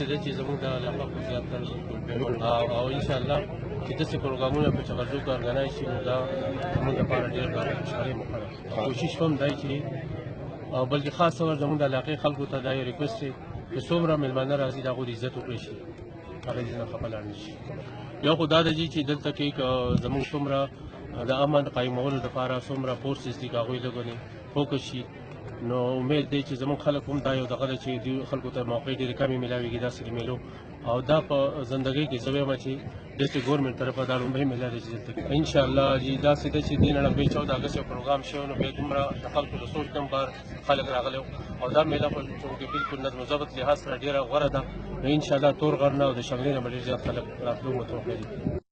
داسې ده چې زموږ د علاقه خو زیاتره او انشاءالله چې داسې پروګرامونه په چغرجو کې ارګنایز شي نو دا زموږ لپاره ډېر د خوشحالۍ موقع ده. کوشش کوم دی چې او بلکې خاص طور زموږ د علاقې خلکو ته دا یو ریکوست دی چې څومره میلمانه راځي د هغوی د عزت وکړی شي، هغه دې نه خفه لاړ نه شي. یو خو دا ده چې دلته کې زموږ څومره د امن قایمولو لپاره څومره فورسز دي که هغوی لږ فوکس شي، نو امید دی چې زموږ خلک هم دا یو دغه ده چې دوی خلکو ته موقع ډېرې کمې میلاویږي داسې د میلو، او دا په زندګۍ کې زه وایم چې ډسټرکټ ګورنمنټ طرفه دا لومړی میله ده چې دلته انشاءالله داسې ده چې دې نه لږ 14 اګست یو پروګرام شوی نو بیا دومره د خلکو د سوچ کم بار خلک راغلی او دا میله خو چونکې بلکل نظم و ضبط لحاظ سره ډېره غوره ده، نو انشاءالله تور غر نه او د شنګلې نه به ډېر زیات خلک راتلو متوقع دي.